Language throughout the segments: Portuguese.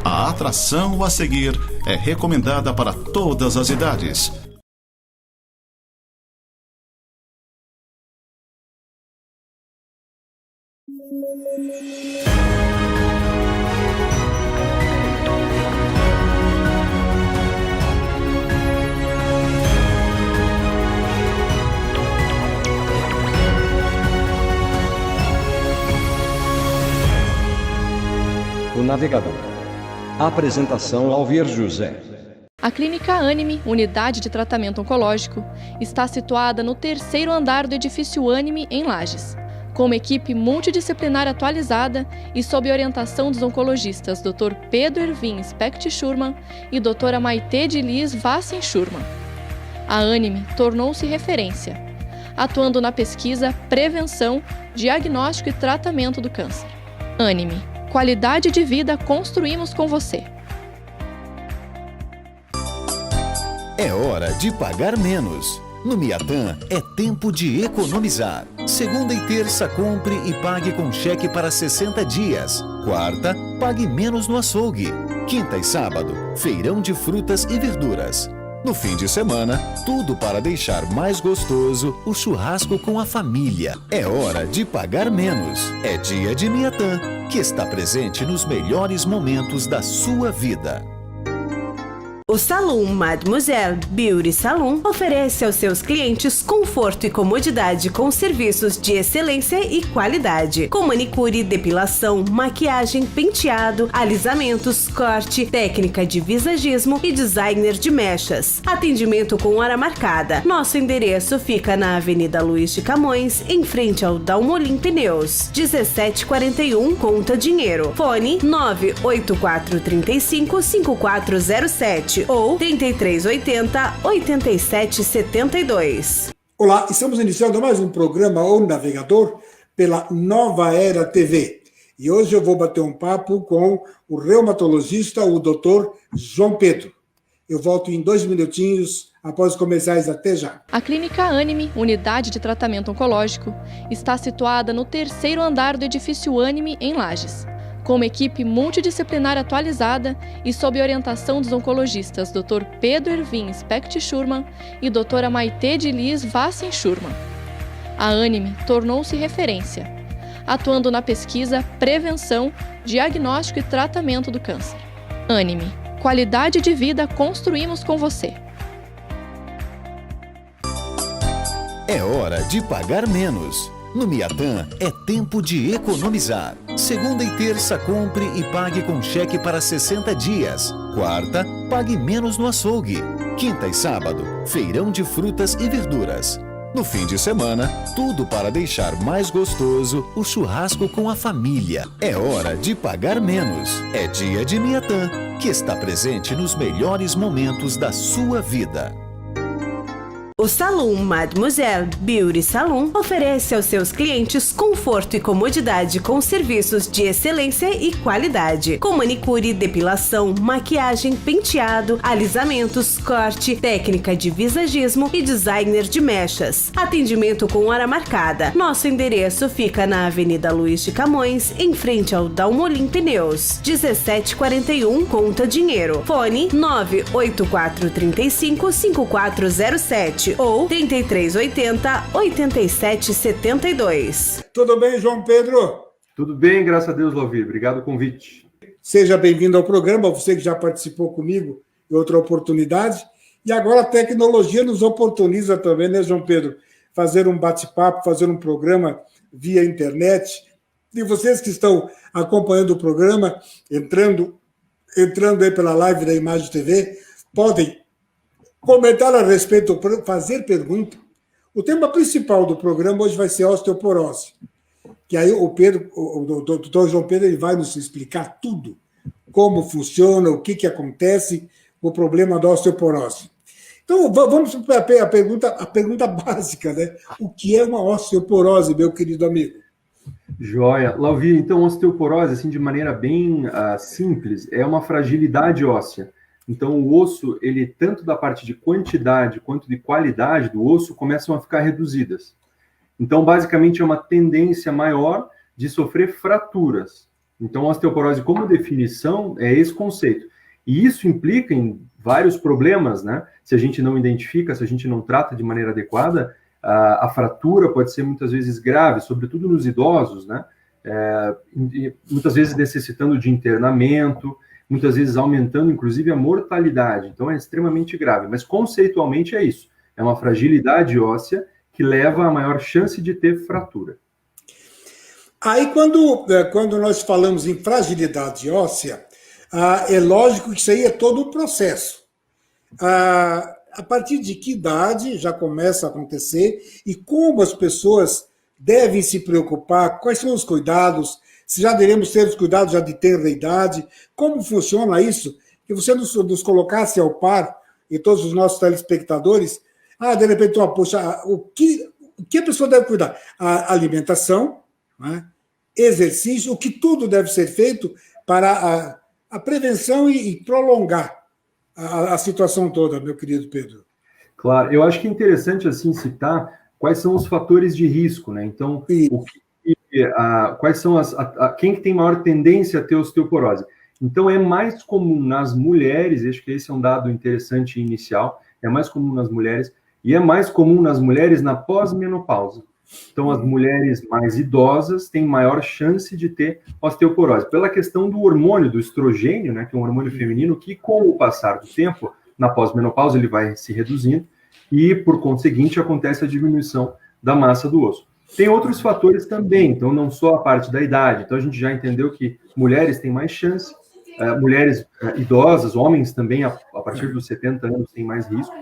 A atração a seguir é recomendada para todas as idades. O Navegador. Apresentação Alvir José. A Clínica Anime, unidade de tratamento oncológico, está situada no 3º andar do edifício Anime, em Lages, com uma equipe multidisciplinar atualizada e sob orientação dos oncologistas Dr. Pedro Ervin Specht Schurman e Dra. Maite de Lis Vassen Schurman. A Anime tornou-se referência, atuando na pesquisa, prevenção, diagnóstico e tratamento do câncer. Anime. Qualidade de vida construímos com você. É hora de pagar menos. No Miatan é tempo de economizar. Segunda e terça, compre e pague com cheque para 60 dias. Quarta, pague menos no açougue. Quinta e sábado, feirão de frutas e verduras. No fim de semana, tudo para deixar mais gostoso o churrasco com a família. É hora de pagar menos. É dia de Miatan, que está presente nos melhores momentos da sua vida. O Salão Mademoiselle Beauty Salon oferece aos seus clientes conforto e comodidade com serviços de excelência e qualidade, com manicure, depilação, maquiagem, penteado, alisamentos, corte, técnica de visagismo e designer de mechas. Atendimento com hora marcada. Nosso endereço fica na Avenida Luiz de Camões, em frente ao Dalmolin Pneus, 1741, Conta Dinheiro. Fone 98435-5407 ou 3380-8772. Olá, estamos iniciando mais um programa O Navegador pela Nova Era TV. E hoje eu vou bater um papo com o reumatologista, o Dr. João Pedro. Eu volto em 2 minutinhos após os comerciais. Até já. A Clínica Anime, unidade de tratamento oncológico, está situada no 3º andar do edifício Anime, em Lages, com uma equipe multidisciplinar atualizada e sob orientação dos oncologistas Dr. Pedro Ervin Specht Schurman e Dra. Maite de Lis Vassen Schurman. A Anime tornou-se referência, atuando na pesquisa, prevenção, diagnóstico e tratamento do câncer. Anime. Qualidade de vida construímos com você. É hora de pagar menos. No Miatan é tempo de economizar. Segunda e terça, compre e pague com cheque para 60 dias. Quarta, pague menos no açougue. Quinta e sábado, feirão de frutas e verduras. No fim de semana, tudo para deixar mais gostoso o churrasco com a família. É hora de pagar menos. É dia de Miatan, que está presente nos melhores momentos da sua vida. O Salão Mademoiselle Beauty Salon oferece aos seus clientes conforto e comodidade com serviços de excelência e qualidade, com manicure, depilação, maquiagem, penteado, alisamentos, corte, técnica de visagismo e designer de mechas. Atendimento com hora marcada. Nosso endereço fica na Avenida Luiz de Camões, em frente ao Dalmolin Pneus, 1741, Conta Dinheiro. Fone 98435-5407 ou 3380-8772. Tudo bem, João Pedro? Tudo bem, graças a Deus, Alvir. Obrigado pelo convite. Seja bem-vindo ao programa, você que já participou comigo em outra oportunidade. E agora a tecnologia nos oportuniza também, né, João Pedro? Fazer um bate-papo, fazer um programa via internet. E vocês que estão acompanhando o programa, entrando aí pela live da Imagem TV, podem comentar a respeito, fazer pergunta. O tema principal do programa hoje vai ser a osteoporose. Que aí o doutor João Pedro, ele vai nos explicar tudo, como funciona, o que acontece com o problema da osteoporose. Então, vamos para a pergunta básica, né? O que é uma osteoporose, meu querido amigo? Joia. Alvir, então, osteoporose, assim, de maneira bem simples, é uma fragilidade óssea. Então, o osso, ele tanto da parte de quantidade quanto de qualidade do osso começam a ficar reduzidas. Então, basicamente, é uma tendência maior de sofrer fraturas. Então, a osteoporose como definição é esse conceito. E isso implica em vários problemas, né? Se a gente não identifica, se a gente não trata de maneira adequada, a fratura pode ser muitas vezes grave, sobretudo nos idosos, né? Muitas vezes necessitando de internamento, muitas vezes aumentando, inclusive, a mortalidade. Então, é extremamente grave. Mas, conceitualmente, é isso. É uma fragilidade óssea que leva a maior chance de ter fratura. Aí, quando nós falamos em fragilidade óssea, é lógico que isso aí é todo um processo. A partir de que idade já começa a acontecer e como as pessoas devem se preocupar, quais são os cuidados, se já devemos ter os cuidados já de tenra idade, como funciona isso, que você nos colocasse ao par, e todos os nossos telespectadores, de repente, poxa, o que a pessoa deve cuidar? A alimentação, né? Exercício, o que tudo deve ser feito para a prevenção e prolongar a situação toda, meu querido Pedro. Claro, eu acho que é interessante assim citar quais são os fatores de risco, né? Então, quais são quem que tem maior tendência a ter osteoporose? Então, é mais comum nas mulheres, acho que esse é um dado interessante inicial, é mais comum nas mulheres, e é mais comum nas mulheres na pós-menopausa. Então, as mulheres mais idosas têm maior chance de ter osteoporose, pela questão do hormônio, do estrogênio, né, que é um hormônio feminino, que com o passar do tempo, na pós-menopausa, ele vai se reduzindo, e, por conseguinte, acontece a diminuição da massa do osso. Tem outros fatores também, então não só a parte da idade, então a gente já entendeu que mulheres têm mais chance, mulheres idosas, homens também, a partir dos 70 anos, têm mais risco,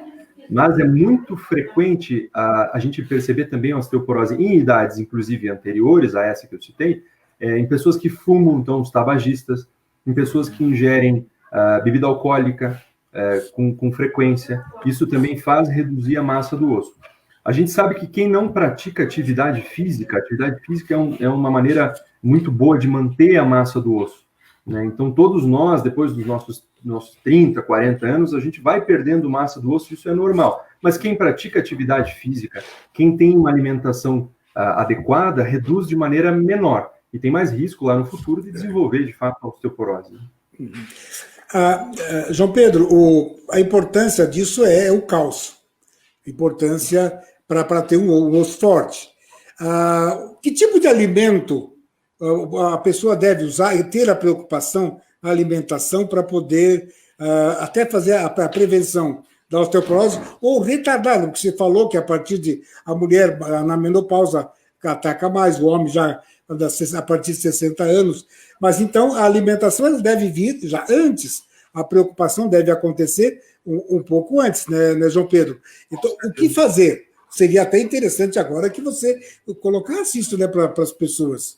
mas é muito frequente a gente perceber também a osteoporose em idades, inclusive anteriores a essa que eu citei, em pessoas que fumam, então os tabagistas, em pessoas que ingerem bebida alcoólica com frequência. Isso também faz reduzir a massa do osso. A gente sabe que quem não pratica atividade física é uma maneira muito boa de manter a massa do osso, né? Então, todos nós, depois dos nossos 30, 40 anos, a gente vai perdendo massa do osso, isso é normal. Mas quem pratica atividade física, quem tem uma alimentação adequada, reduz de maneira menor e tem mais risco lá no futuro de desenvolver, de fato, a osteoporose. João Pedro, a importância disso é o cálcio. A importância para ter um osso forte. Que tipo de alimento a pessoa deve usar e ter a preocupação, a alimentação, para poder até fazer a prevenção da osteoporose ou retardar, porque você falou que a partir de a mulher na menopausa ataca mais, o homem já a partir de 60 anos, mas então a alimentação ela deve vir já antes, a preocupação deve acontecer um pouco antes, né, João Pedro? Então, o que fazer? Seria até interessante agora que você colocasse isso, né, para as pessoas.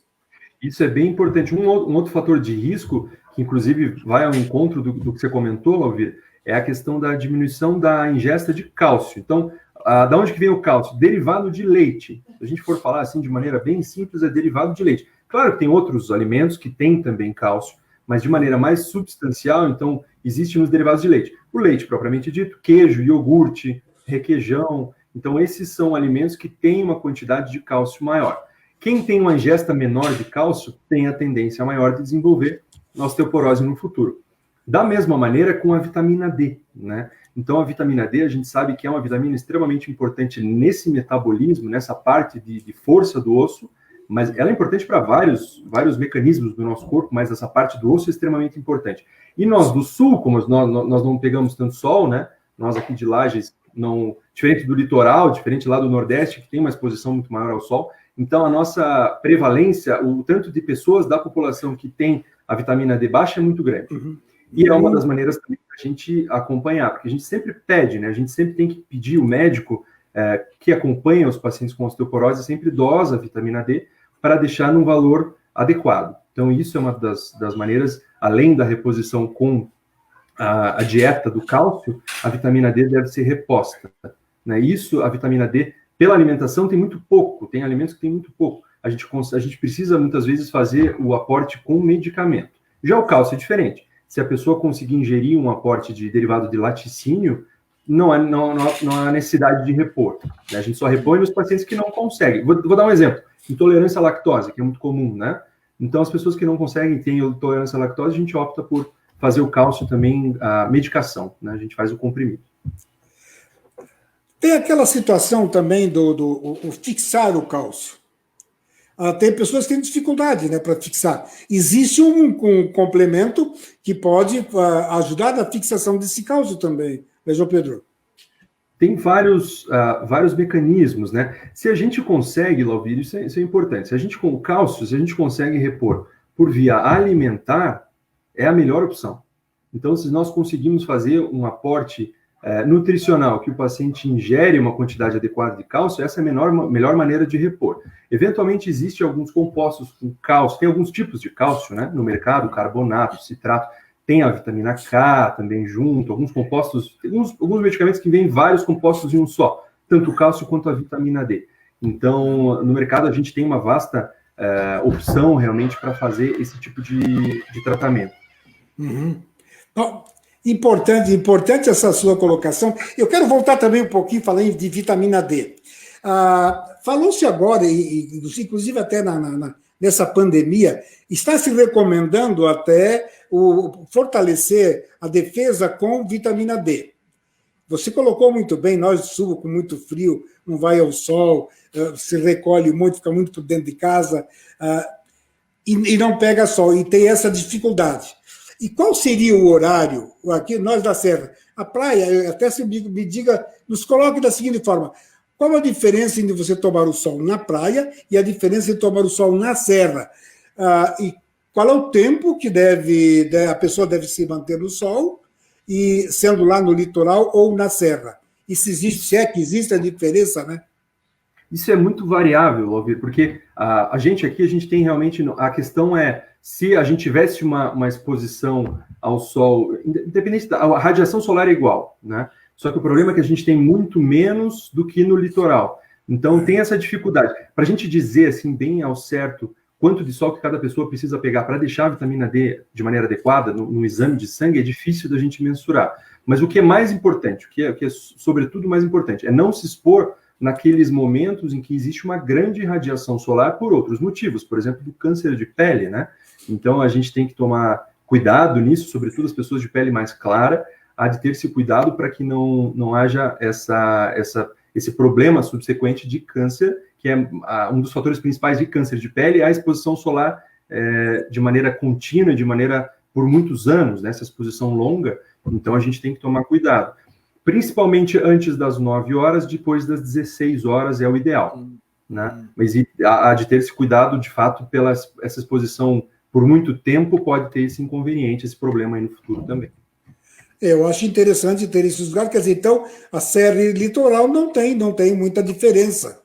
Isso é bem importante. Um outro fator de risco, que inclusive vai ao encontro do que você comentou, Lauvir, é a questão da diminuição da ingesta de cálcio. Então, da onde que vem o cálcio? Derivado de leite. Se a gente for falar assim de maneira bem simples, é derivado de leite. Claro que tem outros alimentos que têm também cálcio, mas de maneira mais substancial, então, existe nos derivados de leite. O leite, propriamente dito, queijo, iogurte, requeijão. Então, esses são alimentos que têm uma quantidade de cálcio maior. Quem tem uma ingesta menor de cálcio tem a tendência maior de desenvolver osteoporose no futuro. Da mesma maneira com a vitamina D, né? Então, a vitamina D, a gente sabe que é uma vitamina extremamente importante nesse metabolismo, nessa parte de força do osso, mas ela é importante para vários mecanismos do nosso corpo, mas essa parte do osso é extremamente importante. E nós do sul, como nós não pegamos tanto sol, né? Nós aqui de Lages, diferente do litoral, diferente lá do Nordeste, que tem uma exposição muito maior ao sol, então a nossa prevalência, o tanto de pessoas da população que tem a vitamina D baixa é muito grande. Uhum. E é uma das maneiras também da gente acompanhar, porque a gente sempre pede, né? A gente sempre tem que pedir o médico que acompanha os pacientes com osteoporose, sempre dosa a vitamina D para deixar num valor adequado. Então, isso é uma das maneiras, além da reposição com a dieta do cálcio, a vitamina D deve ser reposta, né? Isso, a vitamina D, pela alimentação, tem muito pouco, tem alimentos que tem muito pouco. A gente precisa, muitas vezes, fazer o aporte com medicamento. Já o cálcio é diferente. Se a pessoa conseguir ingerir um aporte de derivado de laticínio, não há necessidade de repor, né? A gente só repõe nos pacientes que não conseguem. Vou dar um exemplo. Intolerância à lactose, que é muito comum, né? Então, as pessoas que não conseguem, têm intolerância à lactose, a gente opta por fazer o cálcio também, a medicação, né? A gente faz o comprimido. Tem aquela situação também do fixar o cálcio. Tem pessoas que têm dificuldade, né, para fixar. Existe um complemento que pode ajudar na fixação desse cálcio também, né, João Pedro? Tem vários mecanismos, né? Se a gente consegue, Lauvir, isso é importante. Se a gente, com o cálcio, se a gente consegue repor por via alimentar, é a melhor opção. Então, se nós conseguimos fazer um aporte nutricional, que o paciente ingere uma quantidade adequada de cálcio, essa é a melhor maneira de repor. Eventualmente, existem alguns compostos com cálcio, tem alguns tipos de cálcio, né, no mercado, carbonato, citrato, tem a vitamina K também junto, alguns compostos, alguns medicamentos que vêm vários compostos em um só, tanto o cálcio quanto a vitamina D. Então, no mercado, a gente tem uma vasta opção realmente para fazer esse tipo de tratamento. Uhum. Bom, importante essa sua colocação. Eu quero voltar também um pouquinho falando de vitamina D. Falou-se agora, inclusive até nessa pandemia, está se recomendando até fortalecer a defesa com vitamina D. Você colocou muito bem, nós do sul com muito frio, não vai ao sol, se recolhe muito, fica muito por dentro de casa, e não pega sol, e tem essa dificuldade. E qual seria o horário, aqui nós da Serra? A praia, até se me diga, nos coloque da seguinte forma: qual a diferença entre você tomar o sol na praia e a diferença de tomar o sol na serra? E qual é o tempo que a pessoa deve se manter no sol, e sendo lá no litoral ou na serra? E se é que existe a diferença, né? Isso é muito variável, Alvir, porque a gente tem realmente... A questão é, se a gente tivesse uma exposição ao sol, independente a radiação solar é igual, né? Só que o problema é que a gente tem muito menos do que no litoral. Então, tem essa dificuldade. Para a gente dizer, assim, bem ao certo, quanto de sol que cada pessoa precisa pegar para deixar a vitamina D de maneira adequada no exame de sangue, é difícil da gente mensurar. Mas o que é mais importante, o que é sobretudo mais importante, é não se expor naqueles momentos em que existe uma grande radiação solar por outros motivos, por exemplo, do câncer de pele, né? Então, a gente tem que tomar cuidado nisso, sobretudo as pessoas de pele mais clara, há de ter esse cuidado para que não haja esse problema subsequente de câncer, que é um dos fatores principais de câncer de pele, é a exposição solar de maneira contínua, de maneira por muitos anos, né, essa exposição longa. Então, a gente tem que tomar cuidado. Principalmente antes das 9 horas, depois das 16 horas é o ideal, né? Mas há de ter esse cuidado, de fato, essa exposição por muito tempo pode ter esse inconveniente, esse problema aí no futuro também. Eu acho interessante ter esses lugares, quer dizer, então, a serra e litoral não tem muita diferença.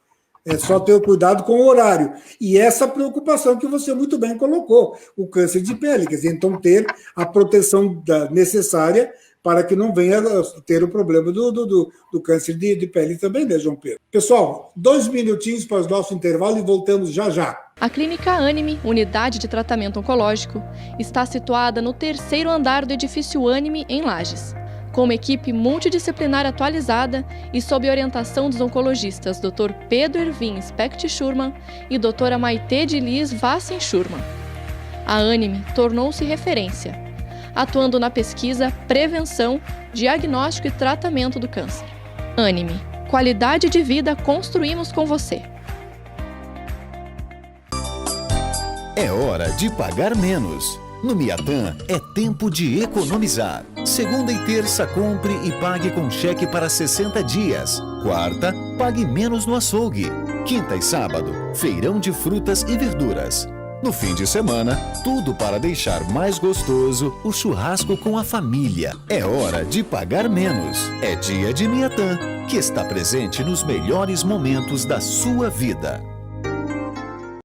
É só ter o cuidado com o horário. E essa preocupação que você muito bem colocou, o câncer de pele, quer dizer, então ter a proteção necessária para que não venha ter o problema do câncer de pele também, né, João Pedro? Pessoal, 2 minutinhos para o nosso intervalo e voltamos já já. A Clínica Anime, unidade de tratamento oncológico, está situada no 3º andar do edifício Anime, em Lages. Com uma equipe multidisciplinar atualizada e sob orientação dos oncologistas Dr. Pedro Ervin Specht Schurman e Dra. Maite de Liz Vassen Schurman. A Anime tornou-se referência, atuando na pesquisa, prevenção, diagnóstico e tratamento do câncer. Anime, qualidade de vida construímos com você. É hora de pagar menos. No Miatã é tempo de economizar. Segunda e terça, compre e pague com cheque para 60 dias. Quarta, pague menos no açougue. Quinta e sábado, feirão de frutas e verduras. No fim de semana, tudo para deixar mais gostoso o churrasco com a família. É hora de pagar menos. É dia de Miatã, que está presente nos melhores momentos da sua vida.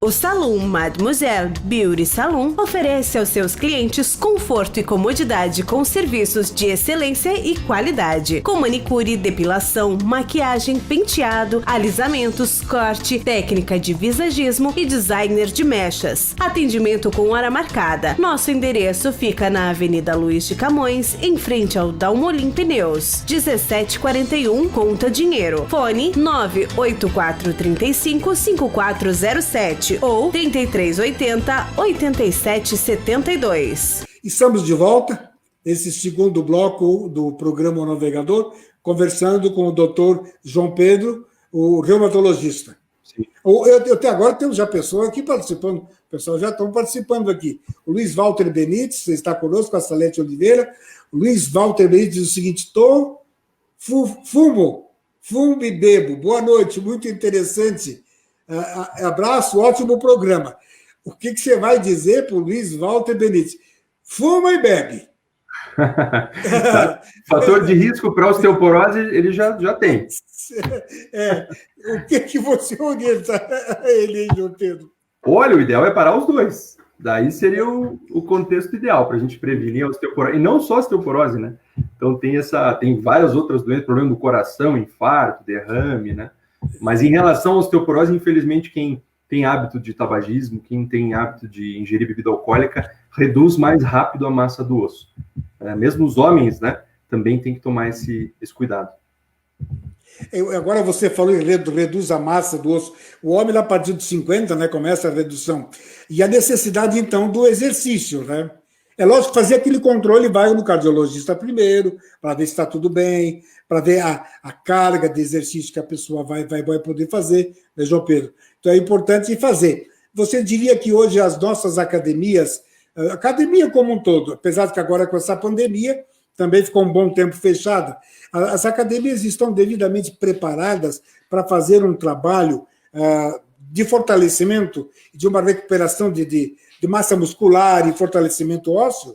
O Salão Mademoiselle Beauty Salon oferece aos seus clientes conforto e comodidade com serviços de excelência e qualidade, com manicure, depilação, maquiagem, penteado, alisamentos, corte, técnica de visagismo e designer de mechas. Atendimento com hora marcada. Nosso endereço fica na Avenida Luiz de Camões, em frente ao Dalmolin Pneus, 1741 Conta Dinheiro. Fone 98435 5407. 37 ou 3380-8772. Estamos de volta nesse segundo bloco do programa O Navegador, conversando com o doutor João Pedro, o reumatologista. Sim. Eu até agora temos já pessoas aqui participando, o pessoal já estão participando aqui. O Luiz Walter Benites está conosco, a Salete Oliveira. O Luiz Walter Benites diz o seguinte: fumo e bebo. Boa noite, muito interessante. Abraço, ótimo programa. O que você vai dizer para o Luiz Walter Benites? Fuma e bebe. Fator de risco para osteoporose ele já tem. O que você orienta a ele, João Pedro? Olha, o ideal é parar os dois. Daí seria o contexto ideal para a gente prevenir a osteoporose. E não só a osteoporose, né? Então tem várias outras doenças, problema do coração, infarto, derrame, né? Mas em relação à osteoporose, infelizmente, quem tem hábito de tabagismo, quem tem hábito de ingerir bebida alcoólica, reduz mais rápido a massa do osso. Mesmo os homens, né, também tem que tomar esse cuidado. Agora você falou em reduz a massa do osso. O homem, a partir de 50, né, começa a redução. E a necessidade, então, do exercício, né? É lógico, fazer aquele controle, vai no cardiologista primeiro, para ver se está tudo bem, para ver a carga de exercício que a pessoa vai poder fazer, né, João Pedro? Então é importante fazer. Você diria que hoje as nossas academias, a academia como um todo, apesar de que agora com essa pandemia, também ficou um bom tempo fechada, as academias estão devidamente preparadas para fazer um trabalho de fortalecimento, de uma recuperação de massa muscular e fortalecimento ósseo?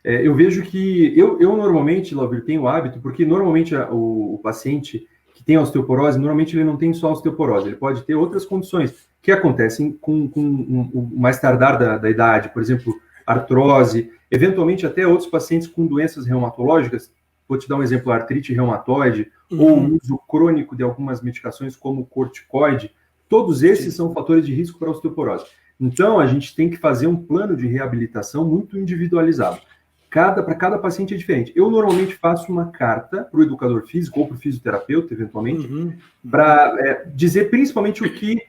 Eu vejo que eu normalmente, Lauvir, tenho o hábito, porque normalmente o paciente que tem osteoporose, normalmente ele não tem só osteoporose, ele pode ter outras condições que acontecem com o mais tardar da idade, por exemplo, artrose, eventualmente até outros pacientes com doenças reumatológicas. Vou te dar um exemplo: artrite reumatoide, ou o uso crônico de algumas medicações como corticoide. Todos esses são fatores de risco para osteoporose. Então, a gente tem que fazer um plano de reabilitação muito individualizado. Para cada paciente é diferente. Eu normalmente faço uma carta para o educador físico ou para o fisioterapeuta, eventualmente, para dizer principalmente o que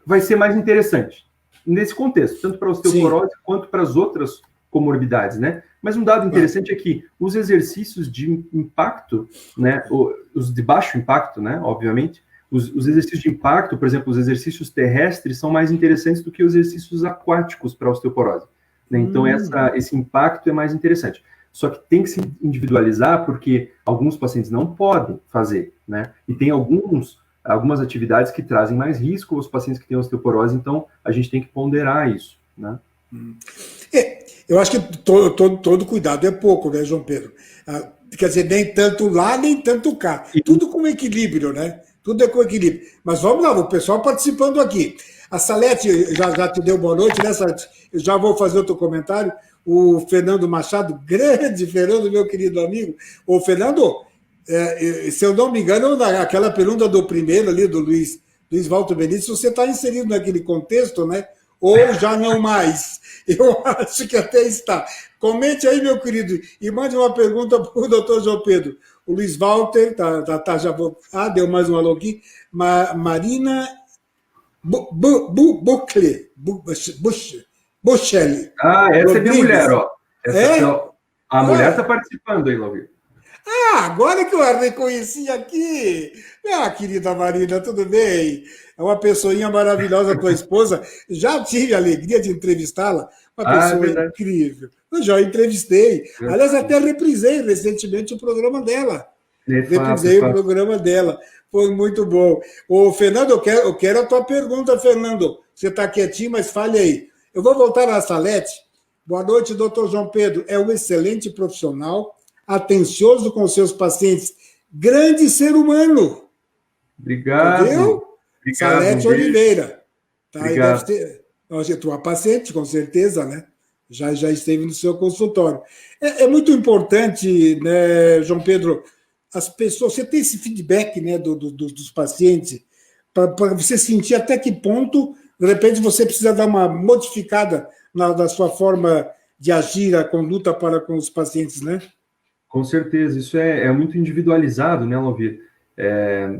vai ser mais interessante nesse contexto, tanto para a osteoporose quanto para as outras comorbidades, né? Mas um dado interessante é que os exercícios de impacto, né, os de baixo impacto, né, obviamente, os exercícios de impacto, por exemplo, os exercícios terrestres são mais interessantes do que os exercícios aquáticos para a osteoporose, né? Então, esse impacto é mais interessante. Só que tem que se individualizar, porque alguns pacientes não podem fazer, né? E tem algumas atividades que trazem mais risco aos pacientes que têm osteoporose, então a gente tem que ponderar isso, né? Eu acho que todo cuidado é pouco, né, João Pedro? Quer dizer, nem tanto lá, nem tanto cá. Tudo com equilíbrio, né? Tudo é com equilíbrio. Mas vamos lá, o pessoal participando aqui. A Salete já te deu boa noite, né, Salete? Eu já vou fazer outro comentário. O Fernando Machado, grande Fernando, meu querido amigo. Ô, Fernando, se eu não me engano, naquela pergunta do primeiro ali, do Luiz Walter Benites, você está inserido naquele contexto, né? Ou já não mais? Eu acho que até está. Comente aí, meu querido, e mande uma pergunta para o doutor João Pedro. O Luiz Walter, já vou... deu mais um alô aqui. Marina Buchelli. Essa é minha mulher, ó. A mulher está participando aí, Lauvir. Agora que eu a reconheci aqui. Querida Marina, tudo bem? É uma pessoinha maravilhosa, tua esposa. Já tive a alegria de entrevistá-la. Uma pessoa incrível. Eu já entrevistei. Aliás, até reprisei recentemente o programa dela. O programa dela. Foi muito bom. Ô, Fernando, eu quero a tua pergunta, Fernando. Você está quietinho, mas fale aí. Eu vou voltar na Salete. Boa noite, doutor João Pedro. É um excelente profissional, atencioso com seus pacientes. Grande ser humano. Obrigado. Entendeu? Obrigado, Salete Oliveira. Tá, obrigado. Tua paciente, com certeza, né? Já esteve no seu consultório. É muito importante, né, João Pedro, as pessoas... Você tem esse feedback, né, dos pacientes, para você sentir até que ponto, de repente, você precisa dar uma modificada na sua forma de agir, a conduta para com os pacientes, né? Com certeza, isso é muito individualizado, né, Lauvir?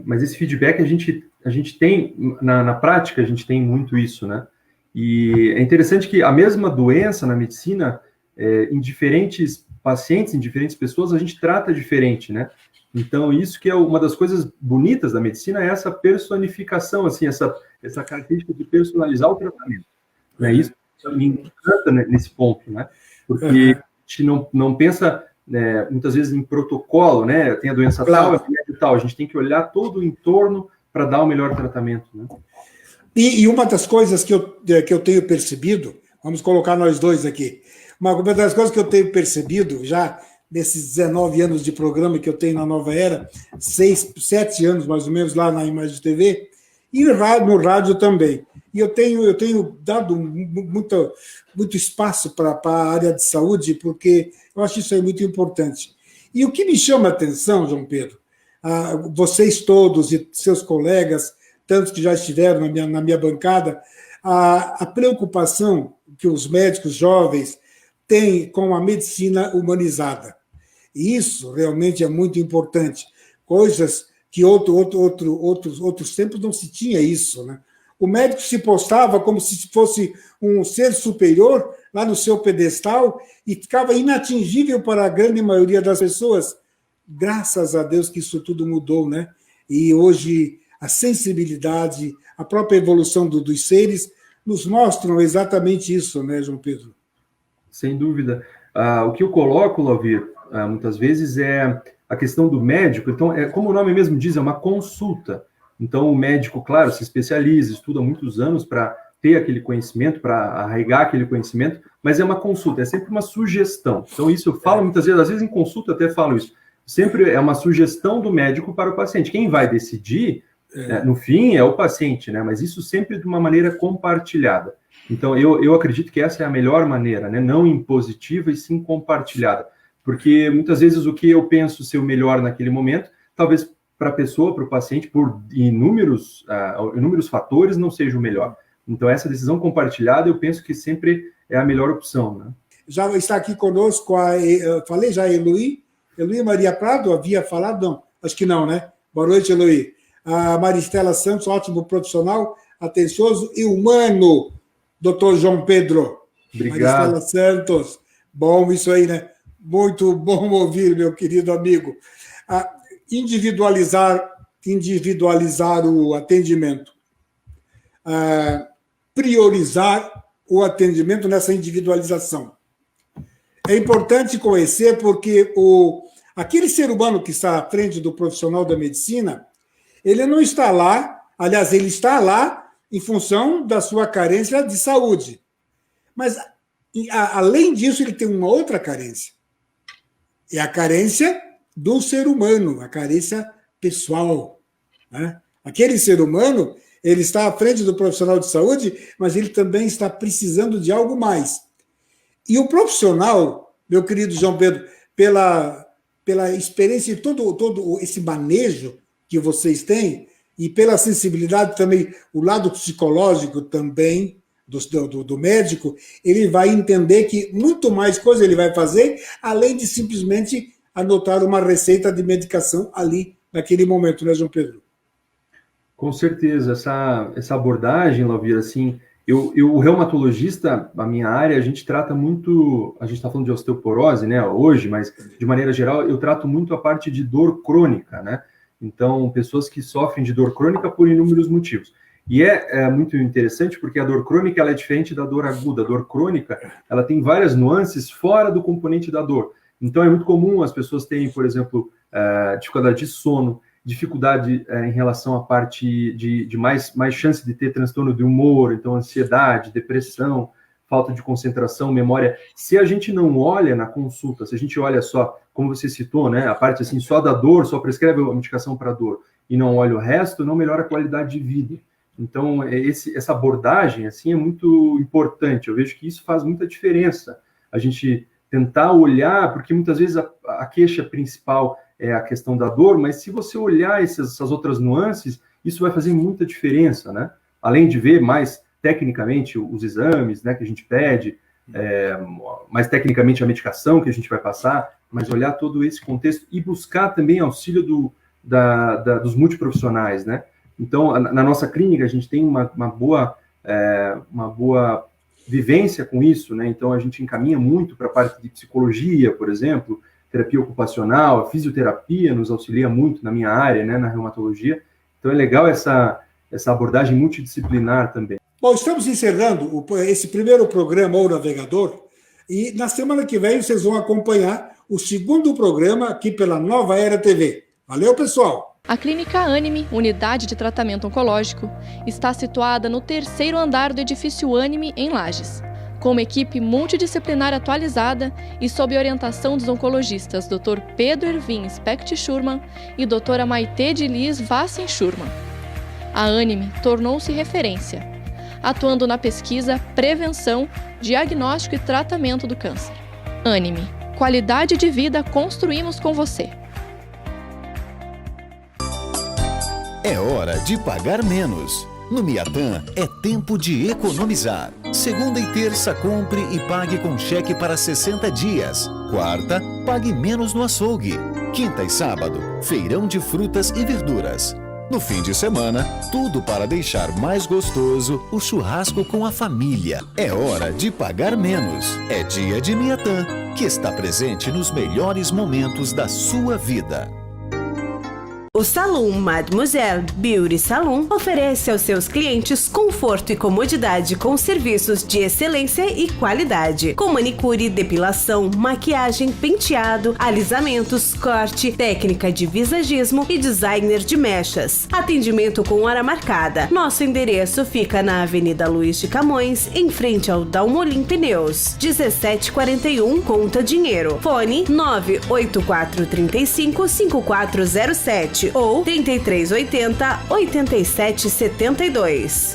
Mas esse feedback a gente a gente tem, na prática, a gente tem muito isso, né? E é interessante que a mesma doença na medicina, em diferentes pacientes, em diferentes pessoas, a gente trata diferente, né? Então, isso que é uma das coisas bonitas da medicina, é essa personificação, assim, essa característica de personalizar o tratamento. Né? Isso me encanta nesse ponto, né? Porque a gente não pensa, muitas vezes, em protocolo, né? Tem a doença tal, a doença tal. A gente tem que olhar todo o entorno para dar o melhor tratamento, né? E uma das coisas que eu tenho percebido, vamos colocar nós dois aqui, uma das coisas que eu tenho percebido já nesses 19 anos de programa que eu tenho na Nova Era, 7 anos mais ou menos lá na Imagem TV, e no rádio também. E eu tenho dado muito espaço para a área de saúde, porque eu acho isso aí muito importante. E o que me chama a atenção, João Pedro, vocês todos e seus colegas, tantos que já estiveram na minha bancada, a preocupação que os médicos jovens têm com a medicina humanizada. E isso realmente é muito importante. Coisas que outros tempos não se tinha isso, né? O médico se postava como se fosse um ser superior lá no seu pedestal e ficava inatingível para a grande maioria das pessoas. Graças a Deus que isso tudo mudou, né? E hoje a sensibilidade, a própria evolução dos seres nos mostram exatamente isso, né, João Pedro? Sem dúvida. O que eu coloco, Lauvir, muitas vezes é a questão do médico. Então, como o nome mesmo diz, é uma consulta. Então, o médico, claro, se especializa, estuda muitos anos para ter aquele conhecimento, para arraigar aquele conhecimento, mas é uma consulta, é sempre uma sugestão. Então, isso eu falo muitas vezes, às vezes em consulta eu até falo isso. Sempre é uma sugestão do médico para o paciente. Quem vai decidir, no fim, é o paciente, né? Mas isso sempre de uma maneira compartilhada. Então, eu acredito que essa é a melhor maneira, né? Não impositiva e sim compartilhada. Porque muitas vezes o que eu penso ser o melhor naquele momento, talvez para a pessoa, para o paciente, por inúmeros fatores, não seja o melhor. Então, essa decisão compartilhada, eu penso que sempre é a melhor opção, né? Já está aqui conosco, falei já, Eloy Maria Prado, havia falado? Não, acho que não, né? Boa noite, Eloy. A Maristela Santos, ótimo profissional, atencioso e humano, doutor João Pedro. Obrigado. Maristela Santos, bom isso aí, né? Muito bom ouvir, meu querido amigo. Individualizar o atendimento. Priorizar o atendimento nessa individualização. É importante conhecer porque aquele ser humano que está à frente do profissional da medicina, ele não está lá, aliás, ele está lá em função da sua carência de saúde. Mas, além disso, ele tem uma outra carência. É a carência do ser humano, a carência pessoal. Né? Aquele ser humano, ele está à frente do profissional de saúde, mas ele também está precisando de algo mais. E o profissional, meu querido João Pedro, pela experiência e todo esse manejo que vocês têm, e pela sensibilidade também, o lado psicológico também do médico, ele vai entender que muito mais coisa ele vai fazer, além de simplesmente anotar uma receita de medicação ali, naquele momento, né, João Pedro? Com certeza, essa abordagem, Lauvir, assim, o reumatologista, a minha área, a gente trata muito, a gente está falando de osteoporose, né, hoje, mas de maneira geral, eu trato muito a parte de dor crônica, né? Então, pessoas que sofrem de dor crônica por inúmeros motivos. E é muito interessante porque a dor crônica ela é diferente da dor aguda. A dor crônica ela tem várias nuances fora do componente da dor. Então, é muito comum as pessoas terem, por exemplo, dificuldade de sono, dificuldade em relação à parte de mais chance de ter transtorno de humor, então ansiedade, depressão, falta de concentração, memória. Se a gente não olha na consulta, se a gente olha só, como você citou, né, a parte assim só da dor, só prescreve a medicação para dor e não olha o resto, não melhora a qualidade de vida. Então, essa abordagem assim é muito importante. Eu vejo que isso faz muita diferença. A gente tentar olhar, porque muitas vezes a queixa principal é a questão da dor, mas se você olhar essas outras nuances, isso vai fazer muita diferença, né? Além de ver mais tecnicamente os exames, né, que a gente pede, mais tecnicamente a medicação que a gente vai passar, mas olhar todo esse contexto e buscar também auxílio dos multiprofissionais, né? Então, na nossa clínica, a gente tem uma boa vivência com isso, né? Então, a gente encaminha muito para a parte de psicologia, por exemplo, terapia ocupacional, a fisioterapia nos auxilia muito na minha área, né, na reumatologia. Então, é legal essa abordagem multidisciplinar também. Bom, estamos encerrando esse primeiro programa, O Navegador, e na semana que vem vocês vão acompanhar o segundo programa aqui pela Nova Era TV. Valeu, pessoal! A Clínica Anime, unidade de tratamento oncológico, está situada no 3º andar do edifício Anime, em Lages. Com uma equipe multidisciplinar atualizada e sob orientação dos oncologistas Dr. Pedro Ervin Specht Schurman e Dra. Maite de Liz Vassen Schurman. A Anime tornou-se referência, atuando na pesquisa, prevenção, diagnóstico e tratamento do câncer. Anime, qualidade de vida construímos com você. É hora de pagar menos. No Miatan é tempo de economizar. Segunda e terça, compre e pague com cheque para 60 dias. Quarta, pague menos no açougue. Quinta e sábado, feirão de frutas e verduras. No fim de semana, tudo para deixar mais gostoso o churrasco com a família. É hora de pagar menos. É dia de Miatan, que está presente nos melhores momentos da sua vida. O Salão Mademoiselle Beauty Salon oferece aos seus clientes conforto e comodidade com serviços de excelência e qualidade, com manicure, depilação, maquiagem, penteado, alisamentos, corte, técnica de visagismo e designer de mechas. Atendimento com hora marcada. Nosso endereço fica na Avenida Luiz de Camões, em frente ao Dalmolin Pneus, 1741, Conta Dinheiro. Fone 98435-5407 ou 3380-8772.